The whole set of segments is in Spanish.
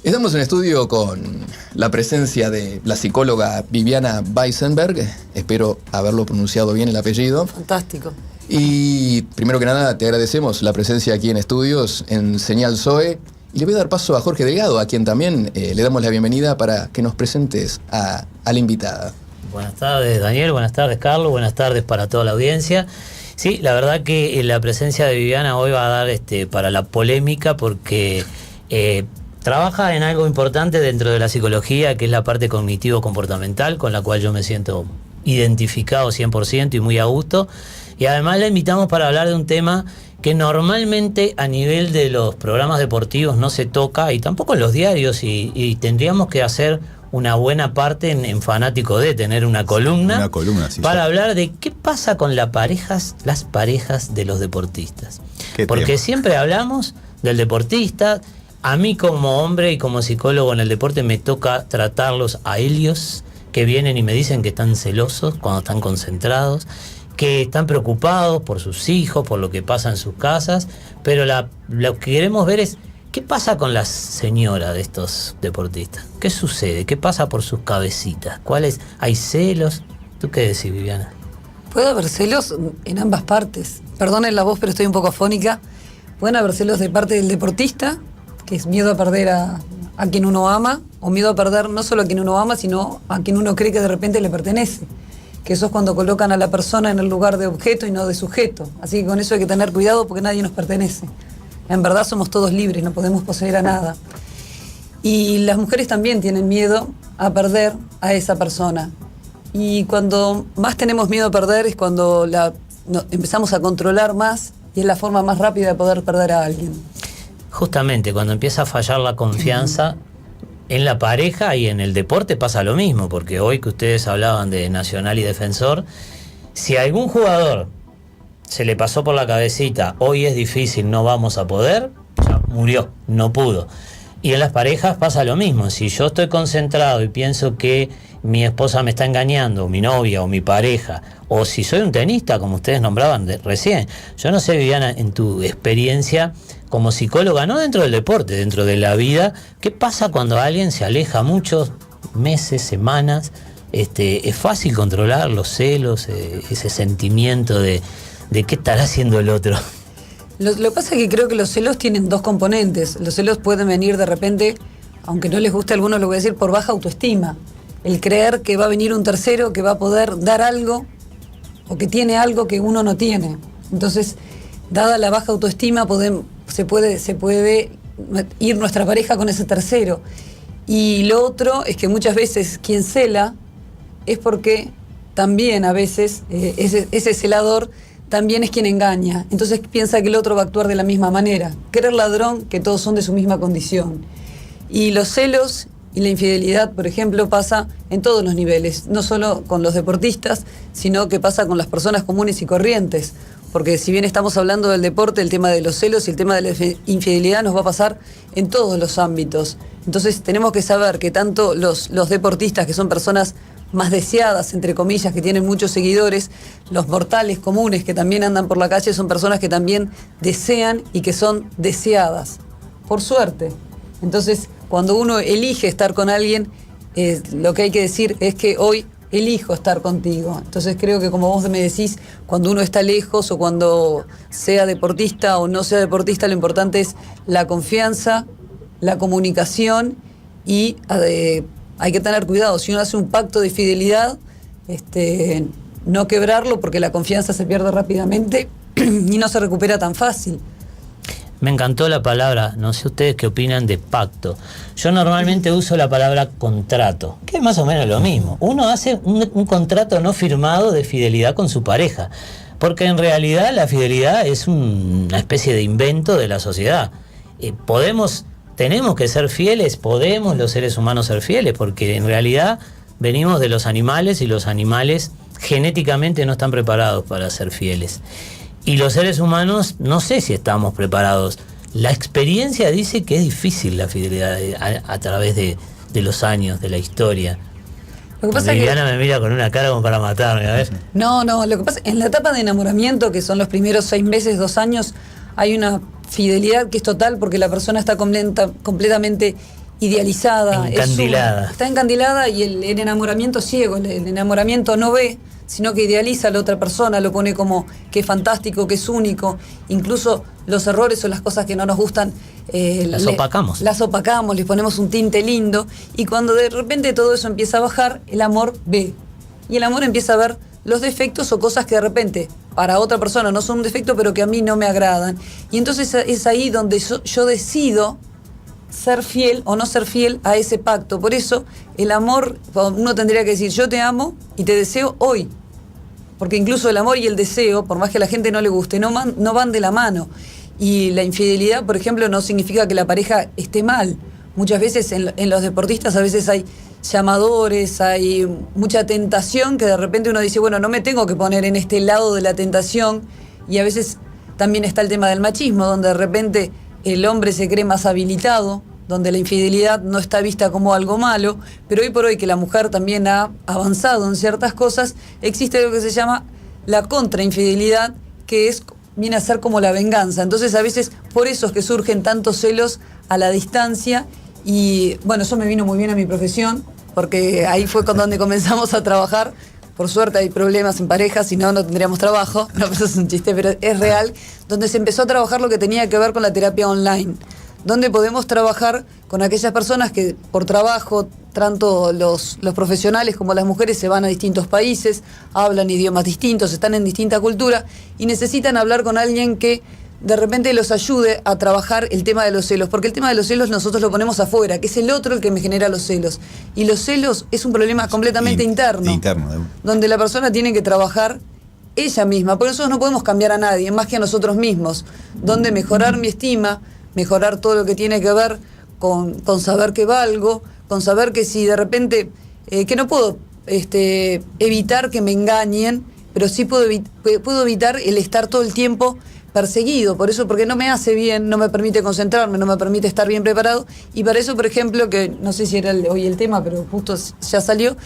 Estamos en estudio con la presencia de la psicóloga Viviana Weisenberg. Espero haberlo pronunciado bien el apellido. Fantástico. Y primero que nada te agradecemos la presencia aquí en estudios en Señal Zoe. Y le voy a dar paso a Jorge Delgado, a quien también le damos la bienvenida para que nos presentes a la invitada. Buenas tardes, Daniel. Buenas tardes, Carlos. Buenas tardes para toda la audiencia. Sí, la verdad que la presencia de Viviana hoy va a dar para la polémica porque trabaja en algo importante dentro de la psicología, que es la parte cognitivo-comportamental, con la cual yo me siento identificado 100% y muy a gusto. Y además la invitamos para hablar de un tema que normalmente a nivel de los programas deportivos no se toca, y tampoco en los diarios, y tendríamos que hacer una buena parte en Fanático D, tener una columna sí, para hablar de qué pasa con las parejas de los deportistas. Porque siempre hablamos del deportista. A mí como hombre y como psicólogo en el deporte me toca tratarlos a ellos, que vienen y me dicen que están celosos cuando están concentrados, que están preocupados por sus hijos, por lo que pasa en sus casas, pero lo que queremos ver es qué pasa con las señoras de estos deportistas. ¿Qué sucede? ¿Qué pasa por sus cabecitas? ¿Hay celos? ¿Tú qué decís, Viviana? Puede haber celos en ambas partes. Perdonen la voz, pero estoy un poco afónica. Pueden haber celos de parte del deportista, que es miedo a perder a quien uno ama, o miedo a perder no solo a quien uno ama, sino a quien uno cree que de repente le pertenece. Que eso es cuando colocan a la persona en el lugar de objeto y no de sujeto. Así que con eso hay que tener cuidado porque nadie nos pertenece. En verdad somos todos libres, no podemos poseer a nada. Y las mujeres también tienen miedo a perder a esa persona. Y cuando más tenemos miedo a perder es cuando empezamos a controlar más, y es la forma más rápida de poder perder a alguien. Justamente, cuando empieza a fallar la confianza en la pareja y en el deporte pasa lo mismo, porque hoy que ustedes hablaban de Nacional y Defensor, si a algún jugador se le pasó por la cabecita, hoy es difícil, no vamos a poder, ya murió, no pudo. Y en las parejas pasa lo mismo. Si yo estoy concentrado y pienso que mi esposa me está engañando, o mi novia, o mi pareja, o si soy un tenista, como ustedes nombraban recién. Yo no sé, Viviana, en tu experiencia como psicóloga, no dentro del deporte, dentro de la vida, ¿qué pasa cuando alguien se aleja muchos meses, semanas? ¿Es fácil controlar los celos, ese sentimiento de qué estará haciendo el otro? Lo que pasa es que creo que los celos tienen dos componentes. Los celos pueden venir de repente, aunque no les guste a algunos, lo voy a decir, por baja autoestima. El creer que va a venir un tercero que va a poder dar algo o que tiene algo que uno no tiene. Entonces, dada la baja autoestima, se puede ir nuestra pareja con ese tercero. Y lo otro es que muchas veces quien cela es porque también a veces ese celador también es quien engaña. Entonces piensa que el otro va a actuar de la misma manera. Querer ladrón, que todos son de su misma condición. Y los celos y la infidelidad, por ejemplo, pasa en todos los niveles, no solo con los deportistas, sino que pasa con las personas comunes y corrientes. Porque si bien estamos hablando del deporte, el tema de los celos y el tema de la infidelidad nos va a pasar en todos los ámbitos. Entonces tenemos que saber que tanto los deportistas, que son personas más deseadas, entre comillas, que tienen muchos seguidores, los mortales comunes que también andan por la calle son personas que también desean y que son deseadas, por suerte. Entonces, cuando uno elige estar con alguien, lo que hay que decir es que hoy elijo estar contigo. Entonces creo que, como vos me decís, cuando uno está lejos o cuando sea deportista o no sea deportista, lo importante es la confianza, la comunicación y hay que tener cuidado. Si uno hace un pacto de fidelidad, no quebrarlo, porque la confianza se pierde rápidamente y no se recupera tan fácil. Me encantó la palabra, no sé ustedes qué opinan de pacto. Yo normalmente uso la palabra contrato, que es más o menos lo mismo. Uno hace un contrato no firmado de fidelidad con su pareja, porque en realidad la fidelidad es una especie de invento de la sociedad. Tenemos que ser fieles, podemos los seres humanos ser fieles, porque en realidad venimos de los animales y los animales genéticamente no están preparados para ser fieles. Y los seres humanos no sé si estamos preparados. La experiencia dice que es difícil la fidelidad a través de los años, de la historia. Lo que pasa Viviana me mira con una cara como para matarme, a ver. No, lo que pasa en la etapa de enamoramiento, que son los primeros 6 meses, 2 años, hay una fidelidad que es total porque la persona está completamente idealizada. Encandilada. Está encandilada y el enamoramiento ciego, el enamoramiento no ve, sino que idealiza a la otra persona, lo pone como que es fantástico, que es único. Incluso los errores o las cosas que no nos gustan, las opacamos. Las opacamos, les ponemos un tinte lindo. Y cuando de repente todo eso empieza a bajar, el amor ve. Y el amor empieza a ver los defectos o cosas que de repente para otra persona no son un defecto, pero que a mí no me agradan. Y entonces es ahí donde yo decido ser fiel o no ser fiel a ese pacto. Por eso el amor, uno tendría que decir, yo te amo y te deseo hoy. Porque incluso el amor y el deseo, por más que a la gente no le guste, no van de la mano. Y la infidelidad, por ejemplo, no significa que la pareja esté mal. Muchas veces en los deportistas a veces hay llamadores, hay mucha tentación que de repente uno dice, bueno, no me tengo que poner en este lado de la tentación. Y a veces también está el tema del machismo, donde de repente el hombre se cree más habilitado, donde la infidelidad no está vista como algo malo, pero hoy por hoy que la mujer también ha avanzado en ciertas cosas, existe lo que se llama la contrainfidelidad, que viene a ser como la venganza. Entonces a veces por eso es que surgen tantos celos a la distancia y bueno, eso me vino muy bien a mi profesión, porque ahí fue con donde comenzamos a trabajar. Por suerte hay problemas en pareja, si no, no tendríamos trabajo. No, eso es un chiste, pero es real. Donde se empezó a trabajar lo que tenía que ver con la terapia online. Donde podemos trabajar con aquellas personas que por trabajo, tanto los profesionales como las mujeres se van a distintos países, hablan idiomas distintos, están en distinta cultura y necesitan hablar con alguien que de repente los ayude a trabajar el tema de los celos, porque el tema de los celos nosotros lo ponemos afuera, que es el otro el que me genera los celos. Y los celos es un problema completamente interno, donde la persona tiene que trabajar ella misma. Por eso no podemos cambiar a nadie, más que a nosotros mismos, donde mejorar mi estima, mejorar todo lo que tiene que ver con saber que valgo, con saber que si de repente, que no puedo evitar que me engañen, pero sí puedo evitar el estar todo el tiempo perseguido, por eso, porque no me hace bien, no me permite concentrarme, no me permite estar bien preparado, y para eso, por ejemplo, que no sé si era hoy el tema, pero justo ya salió,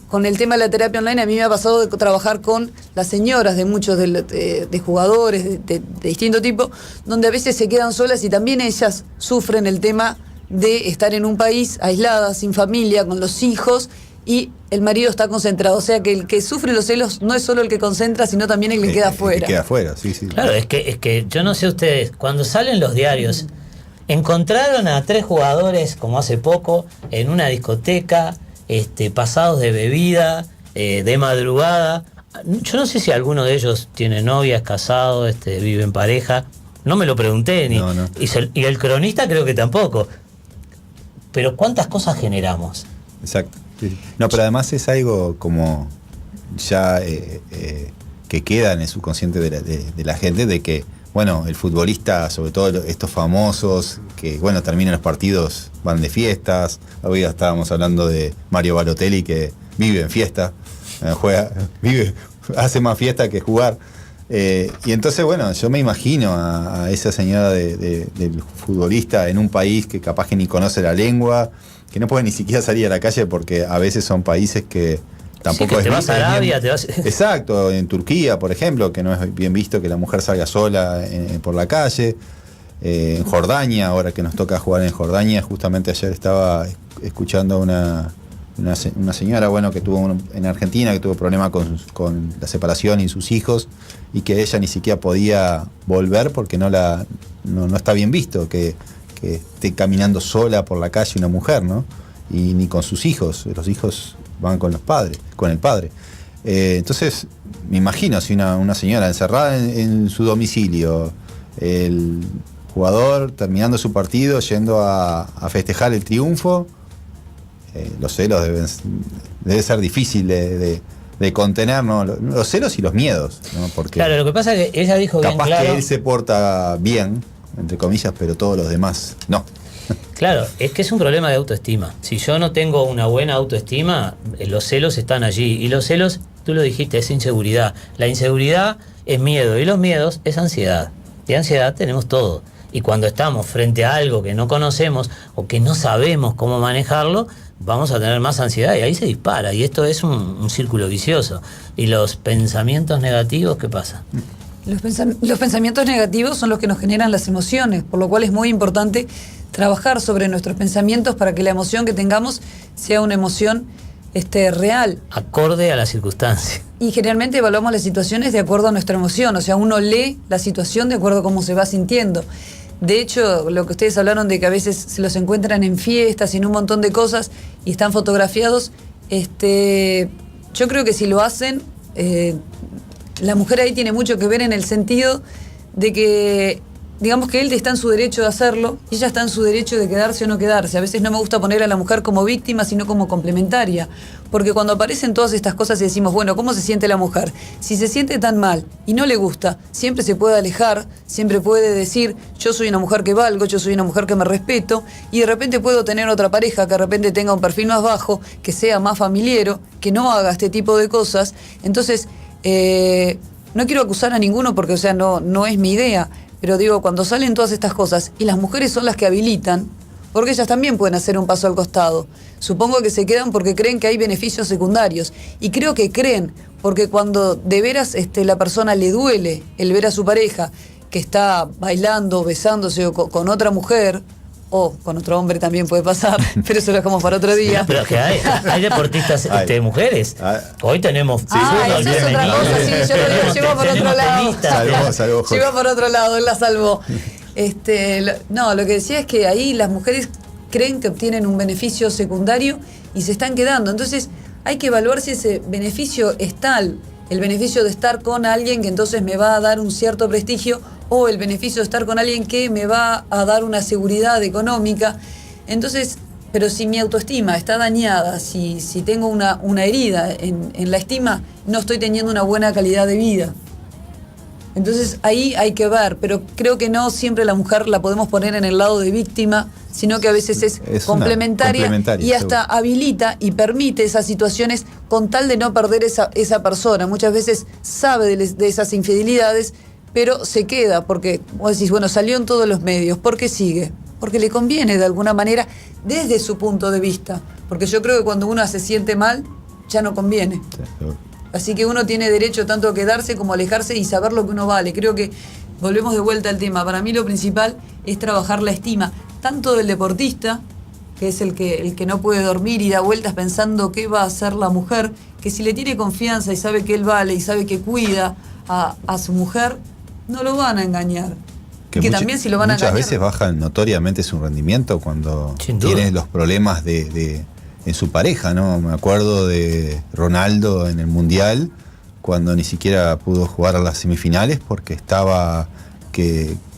con el tema de la terapia online, a mí me ha pasado de trabajar con las señoras de muchos de jugadores de distinto tipo, donde a veces se quedan solas y también ellas sufren el tema de estar en un país aislada, sin familia, con los hijos, y el marido está concentrado. O sea que el que sufre los celos no es solo el que concentra, sino también el que queda afuera. El que queda afuera, sí. Claro, es que yo no sé ustedes, cuando salen los diarios, encontraron a 3 jugadores, como hace poco, en una discoteca, pasados de bebida, de madrugada. Yo no sé si alguno de ellos tiene novia, es casado, vive en pareja. No me lo pregunté, ni. No. Y el cronista creo que tampoco. Pero ¿cuántas cosas generamos? Exacto. Sí. No, pero además es algo como ya que queda en el subconsciente de la gente, de que, bueno, el futbolista, sobre todo estos famosos, que, bueno, terminan los partidos, van de fiestas. Hoy estábamos hablando de Mario Balotelli, que vive en fiesta, hace más fiesta que jugar. Y entonces, bueno, yo me imagino a esa señora del futbolista en un país que capaz que ni conoce la lengua, que no puede ni siquiera salir a la calle porque a veces son países que tampoco sí, que te vas a Arabia, te vas... Exacto, en Turquía, por ejemplo, que no es bien visto que la mujer salga sola por la calle. En Jordania, ahora que nos toca jugar en Jordania, justamente ayer estaba escuchando una señora, bueno, que tuvo en Argentina, que tuvo problemas con la separación y sus hijos, y que ella ni siquiera podía volver porque no está bien visto que esté caminando sola por la calle una mujer, ¿no? Y ni con sus hijos, los hijos van con el padre. Entonces, me imagino si una señora encerrada en su domicilio, el jugador terminando su partido, yendo a festejar el triunfo, los celos debe ser difícil de contener, ¿no? Los celos y los miedos, ¿no? Porque claro, lo que pasa es que ella dijo bien claro, capaz que él se porta bien, entre comillas, pero todos los demás no. Claro, es que es un problema de autoestima. Si yo no tengo una buena autoestima, los celos están allí. Y los celos, tú lo dijiste, es inseguridad. La inseguridad es miedo y los miedos es ansiedad. De ansiedad tenemos todo. Y cuando estamos frente a algo que no conocemos o que no sabemos cómo manejarlo, vamos a tener más ansiedad y ahí se dispara. Y esto es un círculo vicioso. ¿Y los pensamientos negativos qué pasa? Los pensamientos negativos son los que nos generan las emociones, por lo cual es muy importante trabajar sobre nuestros pensamientos para que la emoción que tengamos sea una emoción real. Acorde a la circunstancia. Y generalmente evaluamos las situaciones de acuerdo a nuestra emoción, o sea, uno lee la situación de acuerdo a cómo se va sintiendo. De hecho, lo que ustedes hablaron de que a veces se los encuentran en fiestas y en un montón de cosas y están fotografiados, yo creo que si lo hacen, la mujer ahí tiene mucho que ver en el sentido de que, digamos que él está en su derecho de hacerlo y ella está en su derecho de quedarse o no quedarse. A veces no me gusta poner a la mujer como víctima, sino como complementaria. Porque cuando aparecen todas estas cosas y decimos, bueno, ¿cómo se siente la mujer? Si se siente tan mal y no le gusta, siempre se puede alejar, siempre puede decir, yo soy una mujer que valgo, yo soy una mujer que me respeto, y de repente puedo tener otra pareja que de repente tenga un perfil más bajo, que sea más familiero, que no haga este tipo de cosas. Entonces, no quiero acusar a ninguno porque, o sea, no es mi idea. Pero digo, cuando salen todas estas cosas y las mujeres son las que habilitan, porque ellas también pueden hacer un paso al costado. Supongo que se quedan porque creen que hay beneficios secundarios. Y creo que creen, porque cuando de veras la persona le duele el ver a su pareja que está bailando, besándose con otra mujer, o con otro hombre también puede pasar, pero eso lo dejamos para otro día. Pero que hay deportistas mujeres. Eso Hoy tenemos es otra cosa, sí, yo lo llevo por otro lado. Salvó, Llevo por otro lado, él la salvó. Lo que decía es que ahí las mujeres creen que obtienen un beneficio secundario y se están quedando. Entonces hay que evaluar si ese beneficio es tal, el beneficio de estar con alguien que entonces me va a dar un cierto prestigio, o el beneficio de estar con alguien que me va a dar una seguridad económica. Entonces, pero si mi autoestima está dañada, si tengo una herida en la estima, no estoy teniendo una buena calidad de vida. Entonces ahí hay que ver, pero creo que no siempre la mujer la podemos poner en el lado de víctima, sino que a veces es complementaria y hasta seguro habilita y permite esas situaciones con tal de no perder esa persona. Muchas veces sabe de esas infidelidades, pero se queda porque vos decís, bueno, salió en todos los medios, ¿por qué sigue? Porque le conviene de alguna manera desde su punto de vista, porque yo creo que cuando uno se siente mal, ya no conviene. Así que uno tiene derecho tanto a quedarse como a alejarse y saber lo que uno vale. Creo que volvemos de vuelta al tema. Para mí lo principal es trabajar la estima, tanto del deportista, que es el que no puede dormir y da vueltas pensando qué va a hacer la mujer, que si le tiene confianza y sabe que él vale y sabe que cuida a su mujer, no lo van a engañar. Que también si lo van a engañar, muchas veces bajan notoriamente su rendimiento cuando tienen los problemas en su pareja, ¿no? Me acuerdo de Ronaldo en el Mundial, cuando ni siquiera pudo jugar a las semifinales porque estaba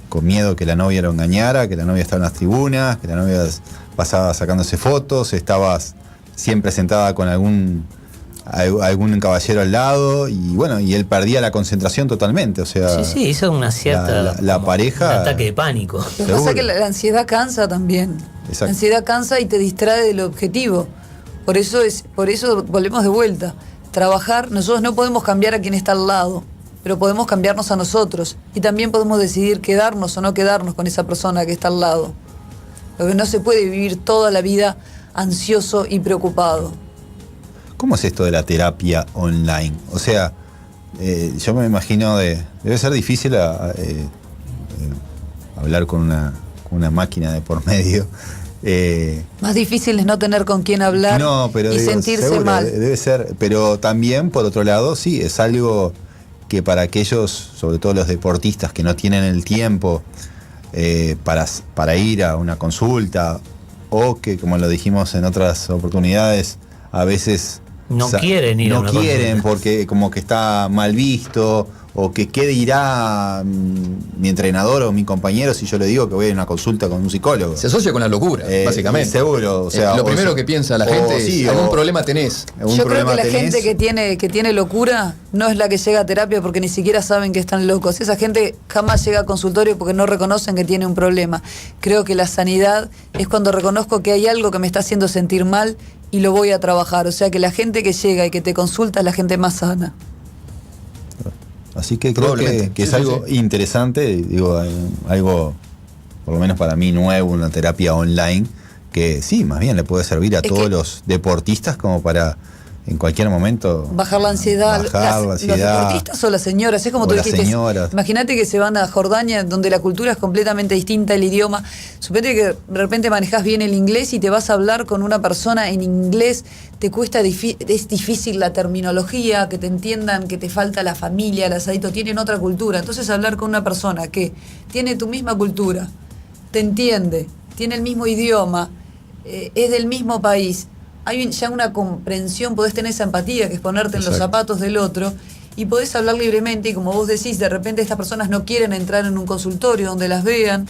con miedo que la novia lo engañara, que la novia estaba en las tribunas, que la novia pasaba sacándose fotos, estaba siempre sentada con algún caballero al lado, y bueno, y él perdía la concentración totalmente, o sea, sí, hizo una cierta la pareja, un ataque de pánico. Lo que pasa es que la ansiedad cansa también. Exacto. La ansiedad cansa y te distrae del objetivo. Por eso volvemos de vuelta. Trabajar, nosotros no podemos cambiar a quien está al lado, pero podemos cambiarnos a nosotros, y también podemos decidir quedarnos o no quedarnos con esa persona que está al lado. Lo que no se puede vivir toda la vida ansioso y preocupado. ¿Cómo es esto de la terapia online? O sea, yo me imagino debe ser difícil hablar con una máquina de por medio. Más difícil es no tener con quién hablar y sentirse seguro, mal. Debe ser, pero también, por otro lado, sí, es algo que para aquellos, sobre todo los deportistas que no tienen el tiempo para ir a una consulta, o que, como lo dijimos en otras oportunidades, a veces no quieren ir a una consulta porque como que está mal visto, o que qué dirá mi entrenador o mi compañero si yo le digo que voy a una consulta con un psicólogo. Se asocia con la locura, básicamente. Seguro, o sea, lo primero que piensa la gente es, algún problema tenés. Yo creo que la gente que tiene locura no es la que llega a terapia porque ni siquiera saben que están locos. Esa gente jamás llega a consultorio porque no reconocen que tiene un problema. Creo que la sanidad es cuando reconozco que hay algo que me está haciendo sentir mal y lo voy a trabajar. O sea que la gente que llega y que te consulta es la gente más sana. Así que creo que es algo interesante, digo, algo por lo menos para mí nuevo, una terapia online, que sí, más bien le puede servir a todos los deportistas como para en cualquier momento bajar la ansiedad. Los deportistas o las señoras, es como tú dijiste. Imagínate que se van a Jordania, donde la cultura es completamente distinta, el idioma. Suponete que de repente manejás bien el inglés y te vas a hablar con una persona en inglés, te cuesta, es difícil la terminología, que te entiendan, que te falta la familia, el asadito, tienen otra cultura. Entonces hablar con una persona que tiene tu misma cultura, te entiende, tiene el mismo idioma, es del mismo país, hay ya una comprensión, podés tener esa empatía, que es ponerte en los zapatos del otro, y podés hablar libremente, y como vos decís, de repente estas personas no quieren entrar en un consultorio donde las vean,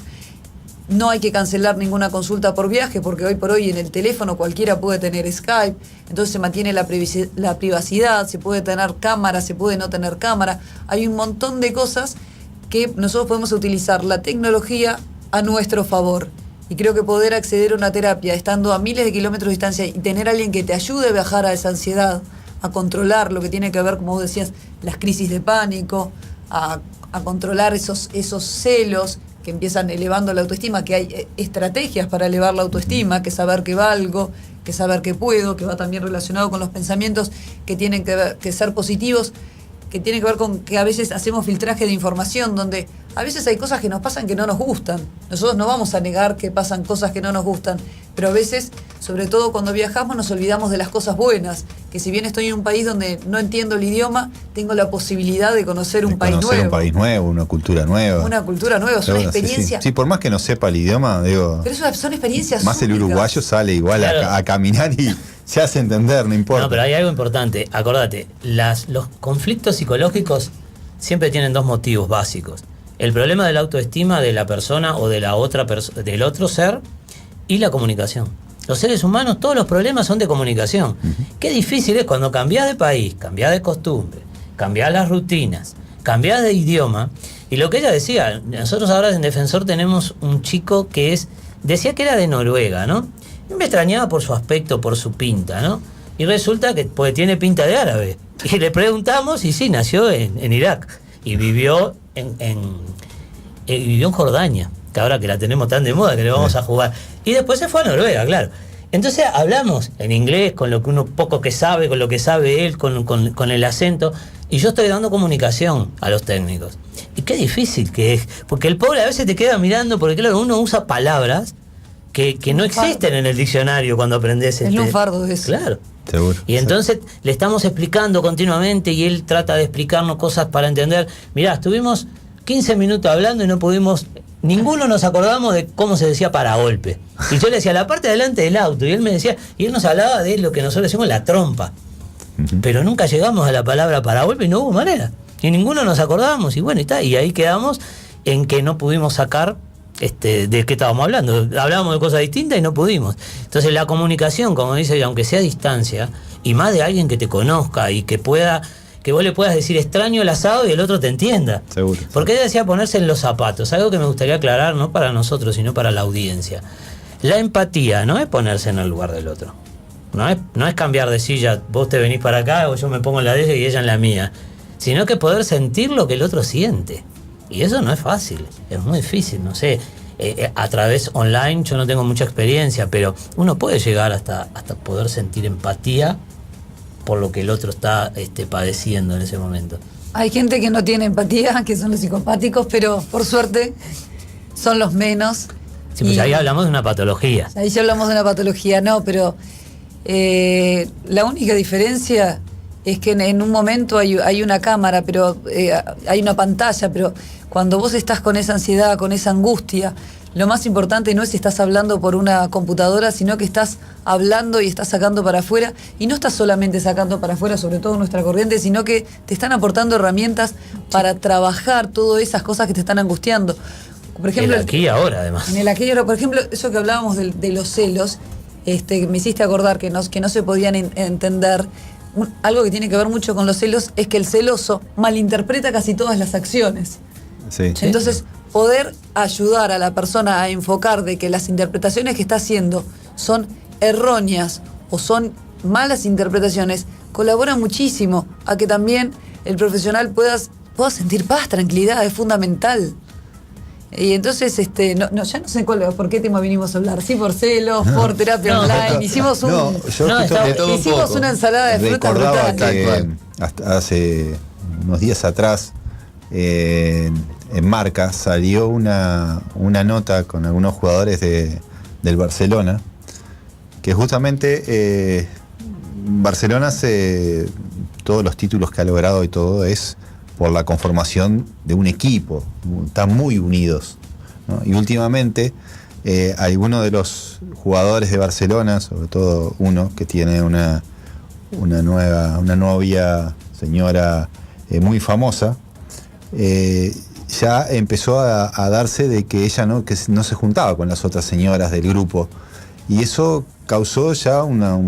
no hay que cancelar ninguna consulta por viaje, porque hoy por hoy en el teléfono cualquiera puede tener Skype, entonces se mantiene la privacidad, se puede tener cámara, se puede no tener cámara, hay un montón de cosas que nosotros podemos utilizar la tecnología a nuestro favor. Y creo que poder acceder a una terapia estando a miles de kilómetros de distancia y tener a alguien que te ayude a viajar a esa ansiedad, a controlar lo que tiene que ver, como vos decías, las crisis de pánico, a controlar esos celos que empiezan elevando la autoestima, que hay estrategias para elevar la autoestima, que saber que valgo, que saber que puedo, que va también relacionado con los pensamientos que tienen que ser positivos, que tiene que ver con que a veces hacemos filtraje de información, donde a veces hay cosas que nos pasan que no nos gustan. Nosotros no vamos a negar que pasan cosas que no nos gustan, pero a veces, sobre todo cuando viajamos, nos olvidamos de las cosas buenas, que si bien estoy en un país donde no entiendo el idioma, tengo la posibilidad de conocer un país nuevo. Conocer un país nuevo, una cultura nueva. Una cultura nueva, son experiencias. Sí, por más que no sepa el idioma, digo... Pero eso son experiencias más únicas. El uruguayo sale igual a caminar y se hace entender, no importa. No, pero hay algo importante. Acordate, los conflictos psicológicos siempre tienen dos motivos básicos. El problema de la autoestima de la persona o de la otra del otro ser y la comunicación. Los seres humanos, todos los problemas son de comunicación. Qué difícil es cuando cambiás de país, cambiás de costumbre, cambiás las rutinas, cambiás de idioma. Y lo que ella decía, nosotros ahora en Defensor tenemos un chico que decía que era de Noruega, ¿no? Me extrañaba por su aspecto, por su pinta, ¿no? Y resulta que pues, tiene pinta de árabe. Y le preguntamos y sí, nació en Irak y vivió vivió en Jordania, que ahora que la tenemos tan de moda que le vamos a jugar. Y después se fue a Noruega, claro. Entonces hablamos en inglés, con lo que uno poco que sabe, con lo que sabe él, con el acento, y yo estoy dando comunicación a los técnicos. Y qué difícil que es, porque el pobre a veces te queda mirando, porque claro, uno usa palabras que no existen en el diccionario cuando aprendes. Es un fardo eso. Claro. Seguro. Y entonces le estamos explicando continuamente y él trata de explicarnos cosas para entender. Mirá, estuvimos 15 minutos hablando y no pudimos, ninguno nos acordamos de cómo se decía paragolpe. Y yo le decía la parte de delante del auto y él me decía, y él nos hablaba de lo que nosotros decimos la trompa. Pero nunca llegamos a la palabra paragolpe y no hubo manera. Y ninguno nos acordábamos y bueno, y ahí quedamos en que no pudimos sacar de qué estábamos hablando. Hablábamos de cosas distintas y no pudimos. Entonces la comunicación, como dice, aunque sea a distancia, y más de alguien que te conozca y que vos le puedas decir extraño el asado y el otro te entienda. Seguro. Porque ella decía ponerse en los zapatos, algo que me gustaría aclarar, no para nosotros, sino para la audiencia. La empatía no es ponerse en el lugar del otro. No es cambiar de silla, vos te venís para acá o yo me pongo en la de ella y ella en la mía. Sino que poder sentir lo que el otro siente. Y eso no es fácil, es muy difícil, no sé, a través online yo no tengo mucha experiencia, pero uno puede llegar hasta poder sentir empatía por lo que el otro está padeciendo en ese momento. Hay gente que no tiene empatía, que son los psicopáticos, pero por suerte son los menos. Sí, pues ahí hablamos de una patología. Ahí ya hablamos de una patología, no, pero la única diferencia es que en un momento hay una cámara, pero hay una pantalla, pero cuando vos estás con esa ansiedad, con esa angustia, lo más importante no es si estás hablando por una computadora, sino que estás hablando y estás sacando para afuera, y no estás solamente sacando para afuera, sobre todo nuestra corriente, sino que te están aportando herramientas para trabajar todas esas cosas que te están angustiando. Por ejemplo, el aquí y ahora, además. En el aquí y ahora, por ejemplo, eso que hablábamos de los celos, me hiciste acordar que no se podían entender. Algo que tiene que ver mucho con los celos es que el celoso malinterpreta casi todas las acciones. Sí. Entonces, poder ayudar a la persona a enfocar de que las interpretaciones que está haciendo son erróneas o son malas interpretaciones, colabora muchísimo a que también el profesional pueda sentir paz, tranquilidad, es fundamental. Y entonces, ya no sé por qué tema vinimos a hablar. Sí, por celos, por terapia online. Hicimos una ensalada de frutas recordaba brutal. que hasta hace unos días atrás en Marca salió una nota con algunos jugadores del Barcelona, que justamente Barcelona todos los títulos que ha logrado y todo es por la conformación de un equipo, están muy unidos, ¿no? Y últimamente algunos de los jugadores de Barcelona, sobre todo uno que tiene una novia, señora muy famosa, ya empezó a darse de que ella que no se juntaba con las otras señoras del grupo, y eso causó ya una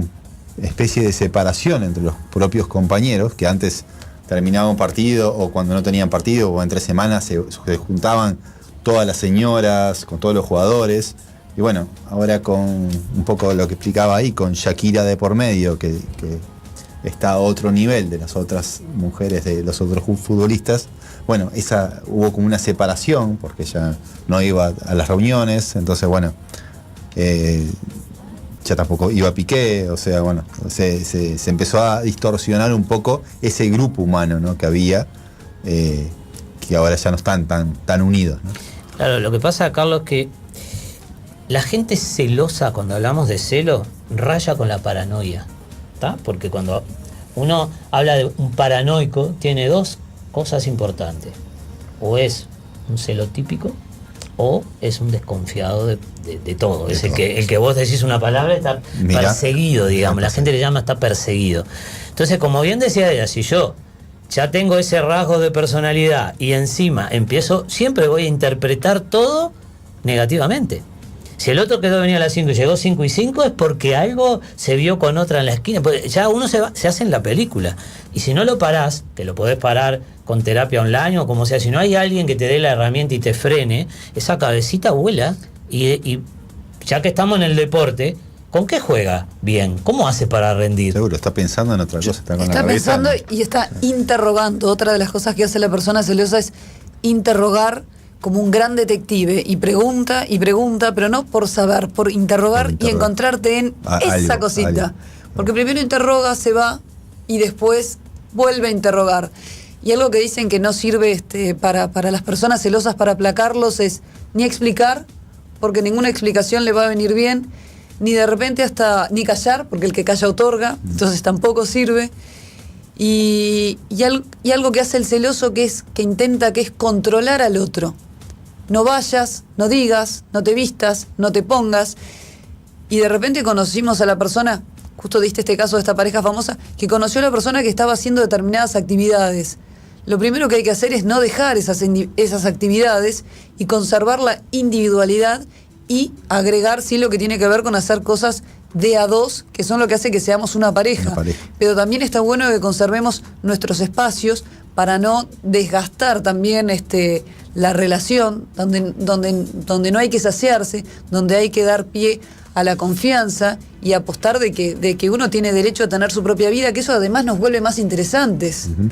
especie de separación entre los propios compañeros, que antes terminaba un partido o cuando no tenían partido o entre semanas se juntaban todas las señoras con todos los jugadores. Y bueno, ahora con un poco lo que explicaba ahí, con Shakira de por medio, que está a otro nivel de las otras mujeres, de los otros futbolistas, bueno, hubo como una separación porque ella no iba a las reuniones, entonces bueno, ya tampoco iba a Piqué, o sea, bueno, se empezó a distorsionar un poco ese grupo humano, ¿no?, que había, que ahora ya no están tan unidos, ¿no? Claro, lo que pasa, Carlos, es que la gente celosa, cuando hablamos de celo, raya con la paranoia, ¿está? Porque cuando uno habla de un paranoico, tiene dos cosas importantes: o es un celo típico, o es un desconfiado de todo. Es el que vos decís una palabra, está perseguido, digamos. La gente le llama está perseguido. Entonces, como bien decía ella, si yo ya tengo ese rasgo de personalidad y encima siempre voy a interpretar todo negativamente. Si el otro quedó venía a las 5 y llegó 5 y 5, es porque algo se vio con otra en la esquina. Ya uno se hace en la película. Y si no lo parás, que lo podés parar con terapia online o como sea, si no hay alguien que te dé la herramienta y te frene, esa cabecita vuela. Y ya que estamos en el deporte, ¿con qué juega bien? ¿Cómo hace para rendir? Seguro, está pensando en otra cosa. Está pensando y está interrogando. Otra de las cosas que hace la persona celosa es interrogar como un gran detective, y pregunta, pero no por saber, por interrogar y encontrarte en esa cosita. Porque primero interroga, se va y después vuelve a interrogar. Y algo que dicen que no sirve para las personas celosas para aplacarlos es ni explicar, porque ninguna explicación le va a venir bien, ni de repente ni callar, porque el que calla otorga, entonces tampoco sirve. Y algo que hace el celoso que intenta, que es controlar al otro. No vayas, no digas, no te vistas, no te pongas. Y de repente conocimos a la persona, justo diste este caso de esta pareja famosa, que conoció a la persona que estaba haciendo determinadas actividades. Lo primero que hay que hacer es no dejar esas actividades y conservar la individualidad y agregar, sí, lo que tiene que ver con hacer cosas de a dos, que son lo que hace que seamos una pareja. Pero también está bueno que conservemos nuestros espacios para no desgastar también la relación, donde no hay que saciarse, donde hay que dar pie a la confianza y apostar de que uno tiene derecho a tener su propia vida, que eso además nos vuelve más interesantes. Uh-huh.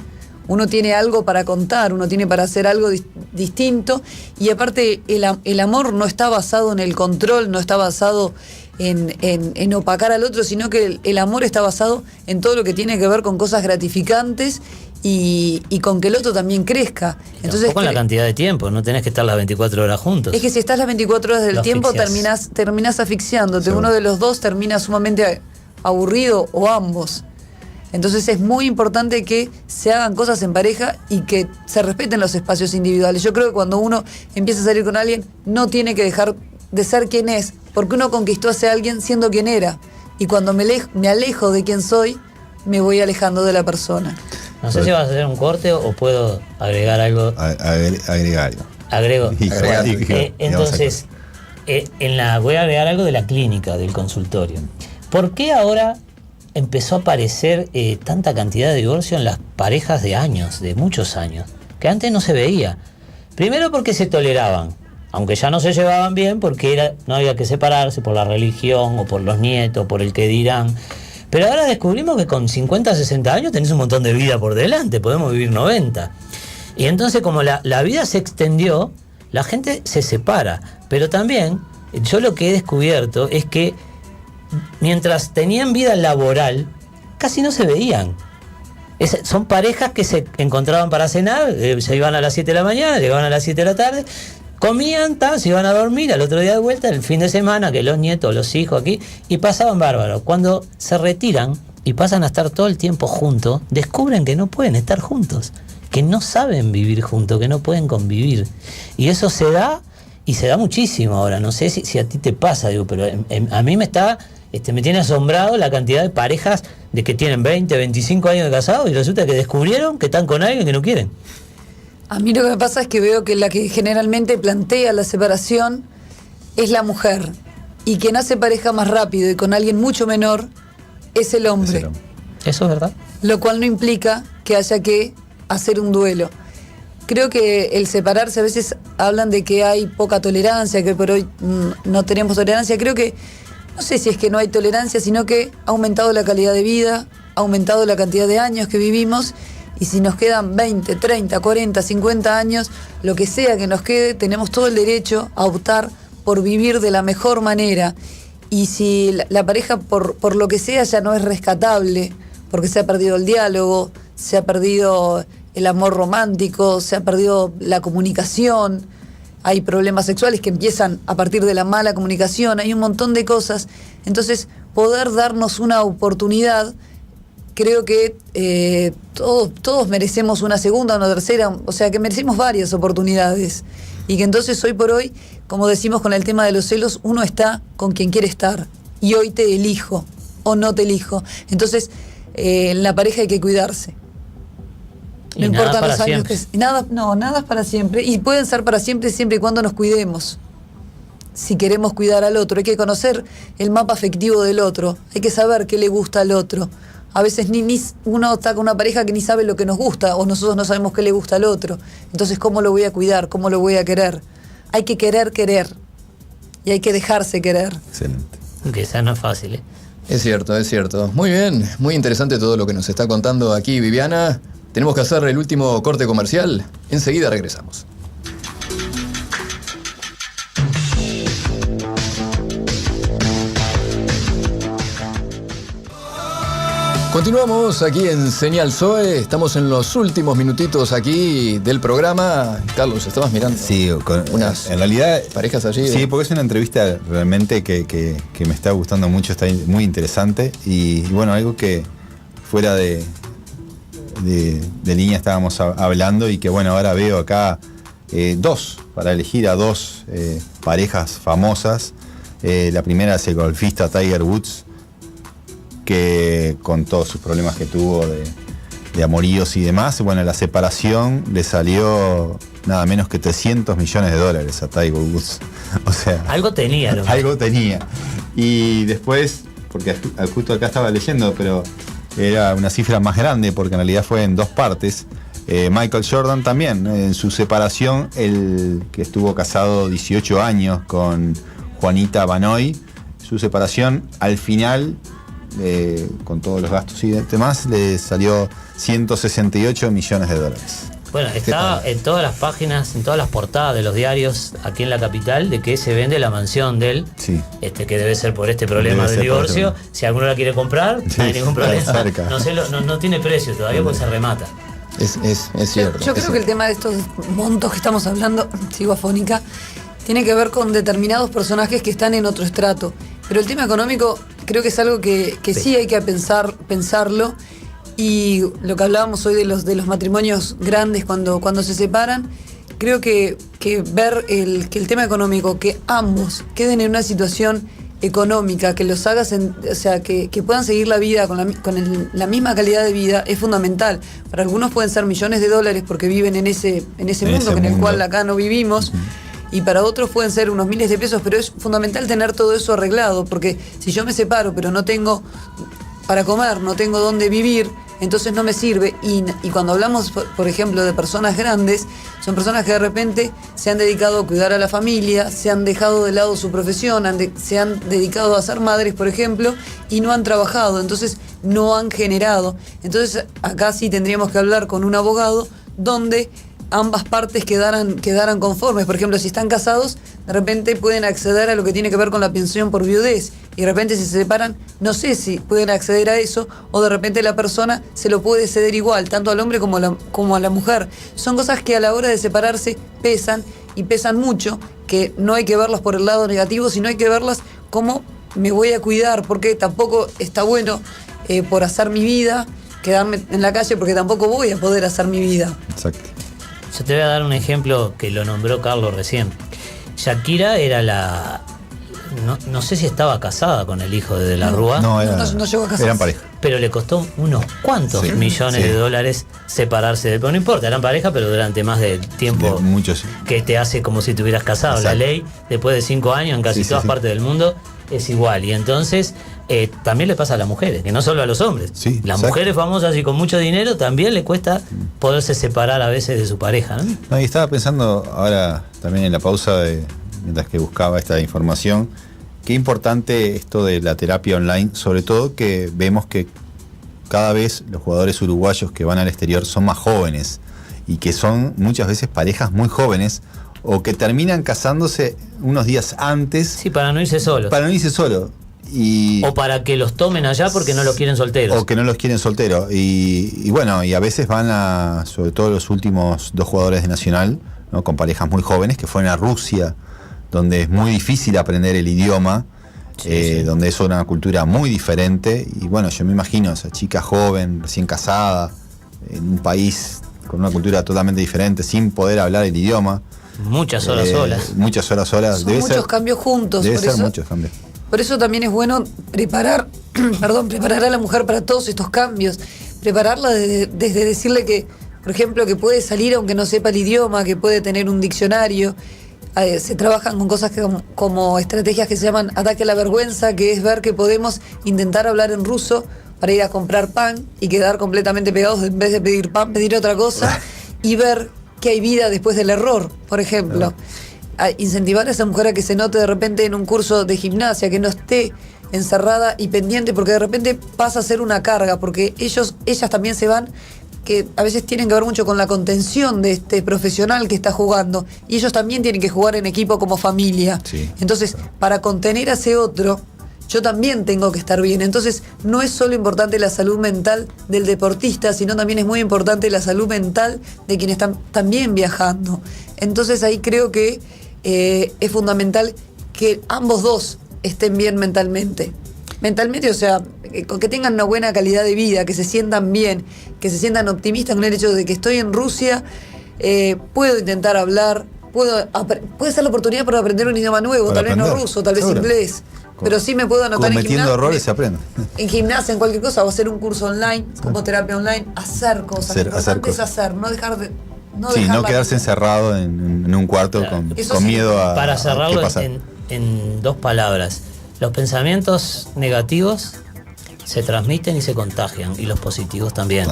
Uno tiene algo para contar, uno tiene para hacer algo distinto, y aparte el amor no está basado en el control, no está basado en opacar al otro, sino que el amor está basado en todo lo que tiene que ver con cosas gratificantes y con que el otro también crezca. Entonces, con la cantidad de tiempo, no tenés que estar las 24 horas juntos. Es que si estás las 24 horas del tiempo terminás asfixiándote, uno de los dos termina sumamente aburrido o ambos. Entonces es muy importante que se hagan cosas en pareja y que se respeten los espacios individuales. Yo creo que cuando uno empieza a salir con alguien, no tiene que dejar de ser quien es, porque uno conquistó a ese alguien siendo quien era. Y cuando me alejo de quien soy, me voy alejando de la persona. No sé si vas a hacer un corte o puedo agregar algo. Agrega algo. Agrego. Entonces, voy a agregar algo de la clínica, del consultorio. ¿Por qué ahora empezó a aparecer tanta cantidad de divorcio en las parejas de años, de muchos años, que antes no se veía? Primero porque se toleraban, aunque ya no se llevaban bien, porque no había que separarse por la religión o por los nietos, por el que dirán. Pero ahora descubrimos que con 50, 60 años tenés un montón de vida por delante, podemos vivir 90. Y entonces, como la vida se extendió, la gente se separa. Pero también, yo lo que he descubierto es que mientras tenían vida laboral, casi no se veían. Son parejas que se encontraban para cenar, se iban a las 7 de la mañana, llegaban a las 7 de la tarde, comían, se iban a dormir, al otro día de vuelta, el fin de semana, que los nietos, los hijos aquí, y pasaban bárbaro. Cuando se retiran y pasan a estar todo el tiempo juntos, descubren que no pueden estar juntos, que no saben vivir juntos, que no pueden convivir. Y eso se da, y se da muchísimo ahora. No sé si a ti te pasa, digo, pero a mí me tiene asombrado la cantidad de parejas de que tienen 20, 25 años de casados y resulta que descubrieron que están con alguien que no quieren. A mí lo que me pasa es que veo que la que generalmente plantea la separación es la mujer. Y quien hace pareja más rápido y con alguien mucho menor es el hombre. Eso es verdad. Lo cual no implica que haya que hacer un duelo. Creo que el separarse, a veces hablan de que hay poca tolerancia, que por hoy no tenemos tolerancia. Creo que, no sé si es que no hay tolerancia, sino que ha aumentado la calidad de vida, ha aumentado la cantidad de años que vivimos, y si nos quedan 20, 30, 40, 50 años, lo que sea que nos quede, tenemos todo el derecho a optar por vivir de la mejor manera. Y si la pareja, por lo que sea, ya no es rescatable, porque se ha perdido el diálogo, se ha perdido el amor romántico, se ha perdido la comunicación, hay problemas sexuales que empiezan a partir de la mala comunicación, hay un montón de cosas. Entonces, poder darnos una oportunidad, creo que todos merecemos una segunda, una tercera, o sea que merecemos varias oportunidades. Y que entonces hoy por hoy, como decimos con el tema de los celos, uno está con quien quiere estar. Y hoy te elijo o no te elijo. Entonces, en la pareja hay que cuidarse. No importan los años que... Nada es para siempre. Y pueden ser para siempre siempre y cuando nos cuidemos. Si queremos cuidar al otro, hay que conocer el mapa afectivo del otro. Hay que saber qué le gusta al otro. A veces uno está con una pareja que ni sabe lo que nos gusta, o nosotros no sabemos qué le gusta al otro. Entonces, ¿cómo lo voy a cuidar? ¿Cómo lo voy a querer? Hay que querer. Y hay que dejarse querer. Excelente. Que esa no es fácil, ¿eh? Es cierto, es cierto. Muy bien, muy interesante todo lo que nos está contando aquí Viviana. Tenemos que hacer el último corte comercial. Enseguida regresamos. Continuamos aquí en Señal Zoe. Estamos en los últimos minutitos aquí del programa. Carlos, estabas mirando. Sí, unas en realidad parejas allí. Sí, porque es una entrevista realmente que me está gustando mucho, está muy interesante. Y bueno, algo que fuera de línea estábamos hablando y que bueno, ahora veo acá para elegir a dos parejas famosas. La primera es el golfista Tiger Woods, que con todos sus problemas que tuvo de amoríos y demás, bueno, la separación le salió nada menos que $300 millones a Tiger Woods. O sea, algo tenía. Algo tenía. Y después, porque justo acá estaba leyendo, pero era una cifra más grande, porque en realidad fue en dos partes. Michael Jordan también, en su separación, el que estuvo casado 18 años con Juanita Banoy, su separación al final, con todos los gastos y demás, le salió $168 millones. Bueno, está en todas las páginas, en todas las portadas de los diarios aquí en la capital, de que se vende la mansión de él, sí. Que debe ser por este problema del divorcio. Si alguno la quiere comprar, sí, no hay ningún problema. No tiene precio todavía, porque se remata. Es cierto. Yo creo que el tema de estos montos que estamos hablando, sigo afónica, tiene que ver con determinados personajes que están en otro estrato. Pero el tema económico creo que es algo que sí hay que pensarlo. Y lo que hablábamos hoy de los matrimonios grandes cuando se separan, creo que ver que el tema económico, que ambos queden en una situación económica, que los haga, que puedan seguir la vida con la misma calidad de vida, es fundamental. Para algunos pueden ser millones de dólares porque viven en ese mundo en el cual acá no vivimos. Uh-huh. Y para otros pueden ser unos miles de pesos, pero es fundamental tener todo eso arreglado, porque si yo me separo pero no tengo para comer, no tengo dónde vivir, entonces no me sirve. Y cuando hablamos, por ejemplo, de personas grandes, son personas que de repente se han dedicado a cuidar a la familia, se han dejado de lado su profesión, se han dedicado a ser madres, por ejemplo, y no han trabajado, entonces no han generado. Entonces acá sí tendríamos que hablar con un abogado donde ambas partes quedaran conformes. Por ejemplo, si están casados, de repente pueden acceder a lo que tiene que ver con la pensión por viudez, y de repente si se separan, no sé si pueden acceder a eso, o de repente la persona se lo puede ceder igual, tanto al hombre como a la mujer. Son cosas que a la hora de separarse pesan, y pesan mucho, que no hay que verlas por el lado negativo, sino hay que verlas como me voy a cuidar, porque tampoco está bueno por hacer mi vida, quedarme en la calle, porque tampoco voy a poder hacer mi vida. Exacto. Yo te voy a dar un ejemplo que lo nombró Carlos recién. Shakira era no sé si estaba casada con el hijo de la Rúa. No llegó a casarse. Eran pareja. Pero le costó unos cuantos millones de dólares separarse de él. Pero no importa, eran pareja, pero durante más de tiempo muchos. que te hace como si te hubieras casado. Exacto. La ley, después de 5 años, en casi todas partes del mundo, es igual. Y entonces también le pasa a las mujeres, que no solo a los hombres. Sí, las exacto. mujeres famosas y con mucho dinero también le cuesta poderse separar a veces de su pareja, ¿no? No, y estaba pensando ahora también en la pausa, mientras que buscaba esta información, qué importante esto de la terapia online, sobre todo que vemos que cada vez los jugadores uruguayos que van al exterior son más jóvenes y que son muchas veces parejas muy jóvenes o que terminan casándose unos días antes. Sí, para no irse solos. Para no irse solo. O para que los tomen allá porque no los quieren solteros. O que no los quieren solteros. Y bueno, y a veces van sobre todo los últimos 2 jugadores de Nacional, ¿no? Con parejas muy jóvenes que fueron a Rusia, donde es muy difícil aprender el idioma, donde es una cultura muy diferente. Y bueno, yo me imagino esa chica joven, recién casada, en un país con una cultura totalmente diferente, sin poder hablar el idioma. Muchas horas solas. Muchas horas solas. Son muchos cambios juntos. Debe ser muchos cambios. Por eso también es bueno preparar a la mujer para todos estos cambios. Prepararla desde decirle que, por ejemplo, que puede salir aunque no sepa el idioma, que puede tener un diccionario. Se trabajan con cosas como estrategias que se llaman ataque a la vergüenza, que es ver que podemos intentar hablar en ruso para ir a comprar pan y quedar completamente pegados, en vez de pedir pan, pedir otra cosa, y ver que hay vida después del error, por ejemplo. A incentivar a esa mujer a que se note de repente en un curso de gimnasia, que no esté encerrada y pendiente, porque de repente pasa a ser una carga, porque ellas también se van, que a veces tienen que ver mucho con la contención de este profesional que está jugando, y ellos también tienen que jugar en equipo como familia. Sí. Entonces, para contener a ese otro, yo también tengo que estar bien. Entonces, no es solo importante la salud mental del deportista, sino también es muy importante la salud mental de quienes están también viajando. Entonces, ahí creo que es fundamental que ambos dos estén bien mentalmente. Mentalmente, o sea, que tengan una buena calidad de vida, que se sientan bien, que se sientan optimistas con el hecho de que estoy en Rusia, puedo intentar hablar, puede ser la oportunidad para aprender un idioma nuevo, tal vez no ruso, tal vez inglés, pero sí me puedo anotar en gimnasia. Cometiendo errores se aprende. En gimnasia, en cualquier cosa, o hacer un curso online, como terapia online, hacer cosas. Lo importante es hacer, no dejar de... No quedarse encerrado en un cuarto con miedo a... Para cerrarlo en 2 palabras. Los pensamientos negativos se transmiten y se contagian, y los positivos también.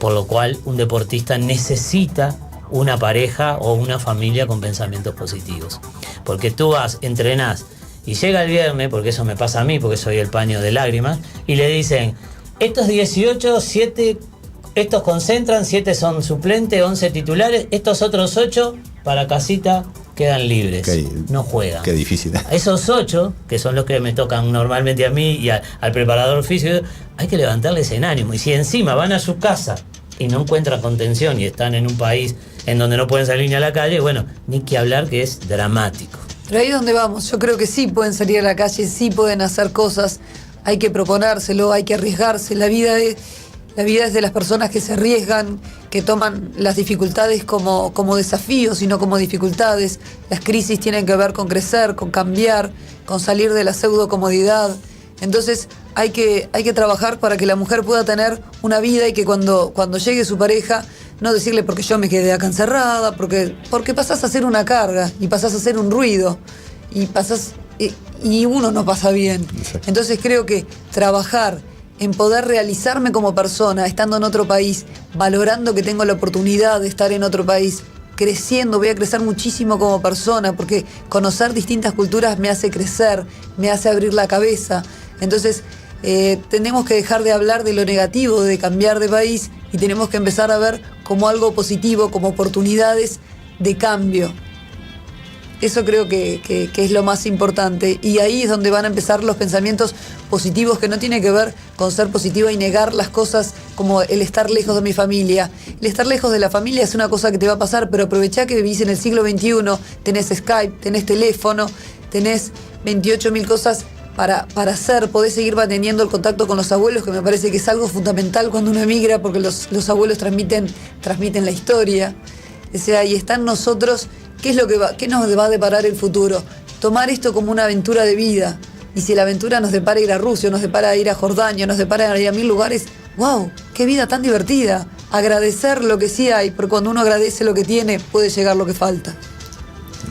Por lo cual un deportista necesita una pareja o una familia con pensamientos positivos. Porque tú entrenás y llega el viernes, porque eso me pasa a mí, porque soy el paño de lágrimas, y le dicen, estos 18, 7, estos concentran, 7 son suplentes, 11 titulares, estos otros 8 para casita quedan libres, no juegan. Qué difícil. Esos 8, que son los que me tocan normalmente a mí y al preparador físico, hay que levantarles en ánimo. Y si encima van a su casa y no encuentran contención y están en un país en donde no pueden salir ni a la calle, bueno, ni que hablar, que es dramático. Pero ahí es donde vamos. Yo creo que sí pueden salir a la calle, sí pueden hacer cosas. Hay que proponérselo, hay que arriesgarse. La vida es de las personas que se arriesgan, que toman las dificultades como desafíos y no como dificultades. Las crisis tienen que ver con crecer, con cambiar, con salir de la pseudo comodidad. Entonces hay que trabajar para que la mujer pueda tener una vida, y que cuando llegue su pareja, no decirle porque yo me quedé acá encerrada, porque pasás a ser una carga y pasás a ser un ruido y uno no pasa bien. Exacto. Entonces creo que trabajar en poder realizarme como persona, estando en otro país, valorando que tengo la oportunidad de estar en otro país, creciendo, voy a crecer muchísimo como persona, porque conocer distintas culturas me hace crecer, me hace abrir la cabeza. Entonces, tenemos que dejar de hablar de lo negativo, de cambiar de país, y tenemos que empezar a ver como algo positivo, como oportunidades de cambio. Eso creo que es lo más importante. Y ahí es donde van a empezar los pensamientos positivos, que no tiene que ver con ser positiva y negar las cosas como el estar lejos de mi familia. El estar lejos de la familia es una cosa que te va a pasar, pero aprovechá que vivís en el siglo XXI, tenés Skype, tenés teléfono, tenés 28.000 cosas para hacer, podés seguir manteniendo el contacto con los abuelos, que me parece que es algo fundamental cuando uno emigra, porque los abuelos transmiten la historia. O sea, y está en nosotros qué nos va a deparar el futuro. Tomar esto como una aventura de vida. Y si la aventura nos depara ir a Rusia, nos depara ir a Jordania, nos depara ir a 1000 lugares, ¡wow! ¡Qué vida tan divertida! Agradecer lo que sí hay, porque cuando uno agradece lo que tiene, puede llegar lo que falta.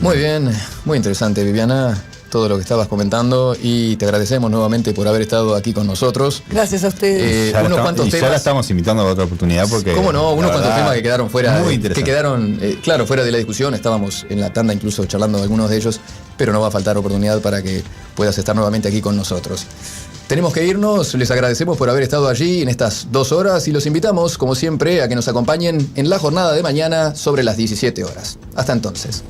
Muy bien, muy interesante, Viviana, todo lo que estabas comentando, y te agradecemos nuevamente por haber estado aquí con nosotros. Gracias a ustedes. Ya la estamos invitando a otra oportunidad porque... ¿Cómo no? Unos cuantos temas que quedaron fuera. Muy Que quedaron, claro, fuera de la discusión. Estábamos en la tanda incluso charlando de algunos de ellos, pero no va a faltar oportunidad para que puedas estar nuevamente aquí con nosotros. Tenemos que irnos, les agradecemos por haber estado allí en estas 2 horas y los invitamos, como siempre, a que nos acompañen en la jornada de mañana sobre las 17 horas. Hasta entonces.